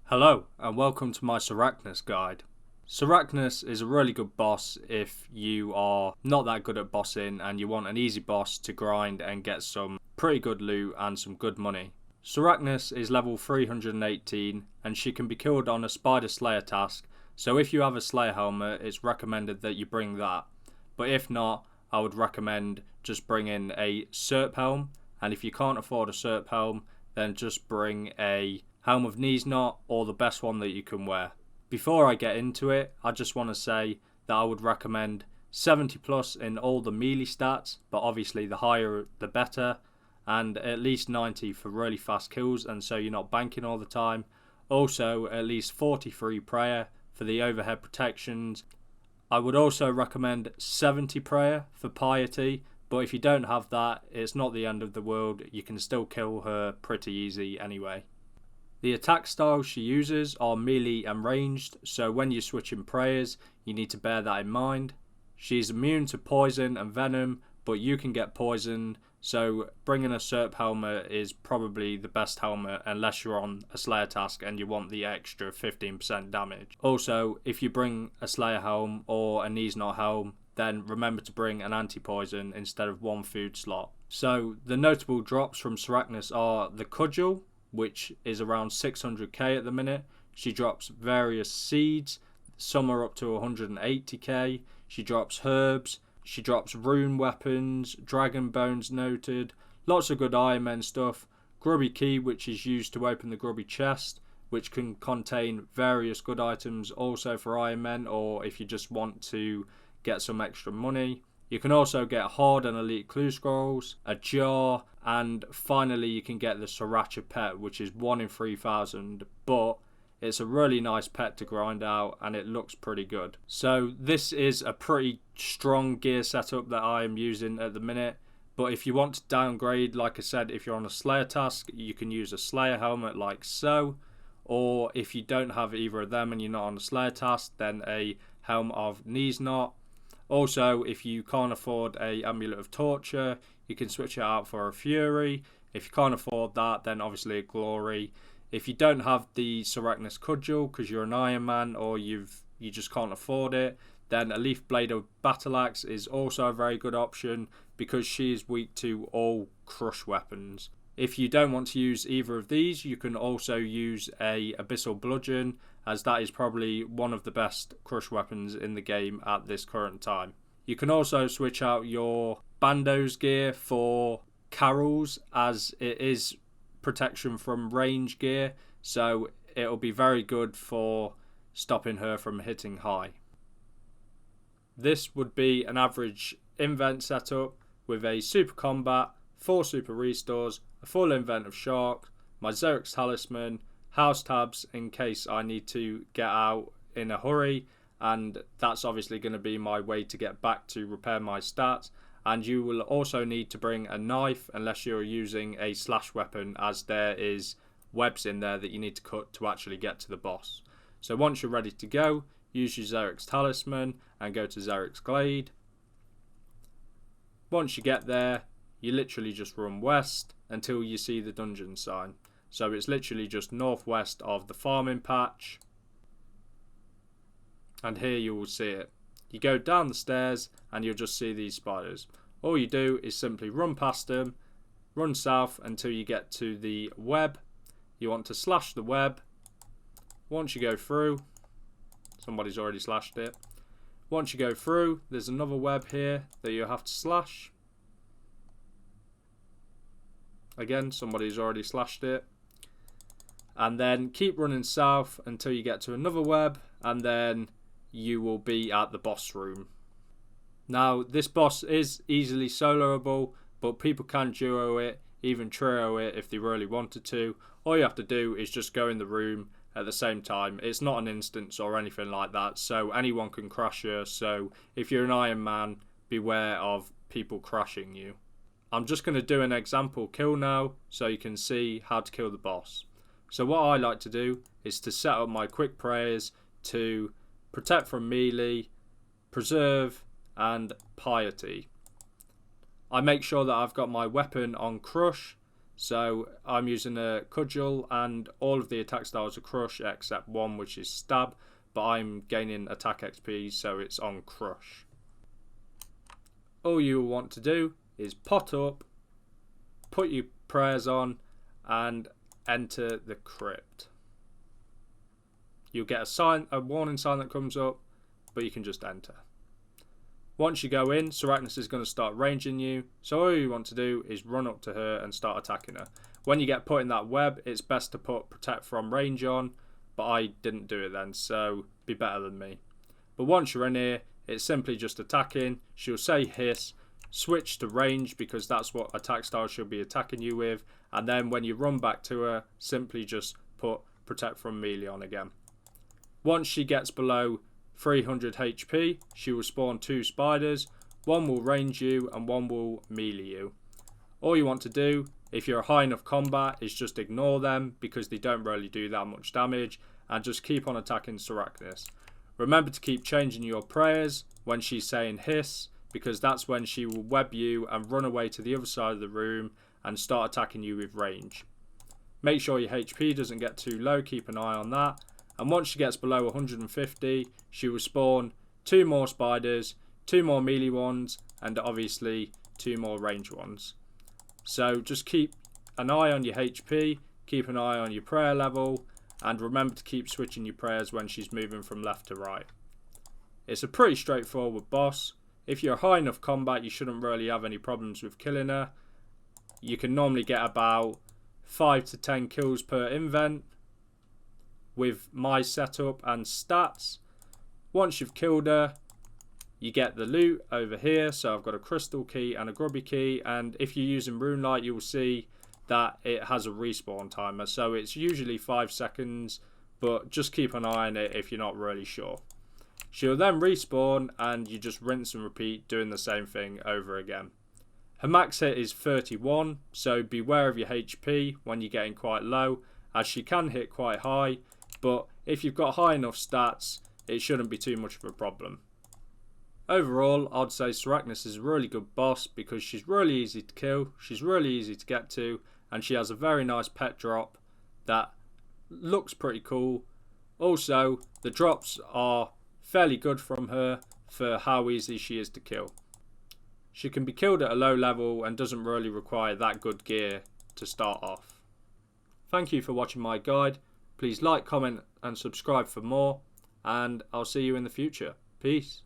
Hello and welcome to my Sarachnis guide. Sarachnis is a really good boss if you are not that good at bossing and you want an easy boss to grind and get some pretty good loot and some good money. Sarachnis is level 318 and she can be killed on a spider slayer task, so if you have a slayer helmet it's recommended that you bring that, but if not I would recommend just bringing a serp helm, and if you can't afford a serp helm then just bring a helm of knees knot or the best one that you can wear. Before I get into it, I just want to say that I would recommend 70 plus in all the melee stats, but obviously the higher the better, and at least 90 for really fast kills and so you're not banking all the time. Also at least 43 prayer for the overhead protections. I would also recommend 70 prayer for piety, but if you don't have that, it's not the end of the world, you can still kill her pretty easy anyway. The attack styles she uses are melee and ranged, so when you're switching prayers you need to bear that in mind. She's immune to poison and venom, but you can get poisoned, so bringing a serp helmet is probably the best helmet unless you're on a slayer task and you want the extra 15% damage. Also, if you bring a slayer helm or a knees knot helm, then remember to bring an anti-poison instead of one food slot. So the notable drops from Sarachnis are the cudgel, which is around 600k at the minute. She drops various seeds, some are up to 180k. She drops herbs, she drops rune weapons, dragon bones noted, lots of good Iron Man stuff. Grubby key, which is used to open the grubby chest, which can contain various good items also for Iron Men, or if you just want to get some extra money. You can also get hard and elite clue scrolls, a jar, and finally you can get the Sarachnis pet, which is 1 in 3000, but it's a really nice pet to grind out and it looks pretty good. So this is a pretty strong gear setup that I am using at the minute, but if you want to downgrade, like I said, if you're on a slayer task you can use a slayer helmet like so, or if you don't have either of them and you're not on a slayer task, then a helm of knees knot. Also, if you can't afford a amulet of torture, you can switch it out for a fury. If you can't afford that, then obviously a glory. If you don't have the Sarachnis cudgel because you're an Iron Man or you just can't afford it, then a leaf blade of battle axe is also a very good option because she is weak to all crush weapons. If you don't want to use either of these, you can also use a abyssal bludgeon, as that is probably one of the best crush weapons in the game at this current time. You can also switch out your bandos gear for Carol's, as it is protection from range gear, so it'll be very good for stopping her from hitting high. This would be an average invent setup with a super combat, 4 super restores, a full invent of shark, my Xeric's talisman, house tabs in case I need to get out in a hurry, and that's obviously going to be my way to get back to repair my stats. And you will also need to bring a knife unless you're using a slash weapon, as there is webs in there that you need to cut to actually get to the boss. So once you're ready to go, use your Xeric's talisman and go to Xeric's glade. Once you get there, you literally just run west until you see the dungeon sign. So it's literally just northwest of the farming patch, and here you will see it. You go down the stairs and you'll just see these spiders. All you do is simply run past them, run south until you get to the web. You want to slash the web. Once you go through, somebody's already slashed it. Once you go through, there's another web here that you have to slash. Again, somebody's already slashed it. And then keep running south until you get to another web, and then you will be at the boss room. Now, this boss is easily soloable, but people can duo it, even trio it if they really wanted to. All you have to do is just go in the room at the same time. It's not an instance or anything like that, so anyone can crash you. So if you're an Iron Man, beware of people crashing you. I'm just going to do an example kill now so you can see how to kill the boss. So what I like to do is to set up my quick prayers to protect from melee, preserve and piety. I make sure that I've got my weapon on crush So I'm using a cudgel and all of the attack styles are crush except one, which is stab, but I'm gaining attack XP, so it's on crush. All you want to do is pot up, put your prayers on and enter the crypt. You'll get a warning sign that comes up, but you can just enter. Once you go in, Sarachnis is going to start ranging you, so all you want to do is run up to her and start attacking her. When you get put in that web, it's best to put protect from range on, but I didn't do it then, so be better than me. But once you're in here, it's simply just attacking. She'll say hiss, switch to range because that's what attack style she'll be attacking you with, and then when you run back to her, simply just put protect from melee on again. Once she gets below 300 HP, she will spawn 2 spiders. One will range you and one will melee you. All you want to do, if you're high enough combat, is just ignore them because they don't really do that much damage, and just keep on attacking Sarachnis. Remember to keep changing your prayers when she's saying hiss, because that's when she will web you and run away to the other side of the room and start attacking you with range. Make sure your HP doesn't get too low, keep an eye on that. And once she gets below 150, she will spawn 2 more spiders, 2 more melee ones, and obviously 2 more range ones. So just keep an eye on your HP, keep an eye on your prayer level, and remember to keep switching your prayers when she's moving from left to right. It's a pretty straightforward boss. If you're high enough combat, you shouldn't really have any problems with killing her. You can normally get about 5 to 10 kills per invent with my setup and stats. Once you've killed her, you get the loot over here. So I've got a crystal key and a grubby key, and if you're using Runelight, you'll see that it has a respawn timer, so it's usually 5 seconds, but just keep an eye on it if you're not really sure. She'll then respawn and you just rinse and repeat, doing the same thing over again. Her max hit is 31, so beware of your HP when you're getting quite low, as she can hit quite high, but if you've got high enough stats, it shouldn't be too much of a problem. Overall, I'd say Sarachnis is a really good boss because she's really easy to kill, she's really easy to get to, and she has a very nice pet drop that looks pretty cool. Also, the drops are fairly good from her for how easy she is to kill. She can be killed at a low level and doesn't really require that good gear to start off. Thank you for watching my guide. Please like, comment and subscribe for more, and I'll see you in the future. Peace.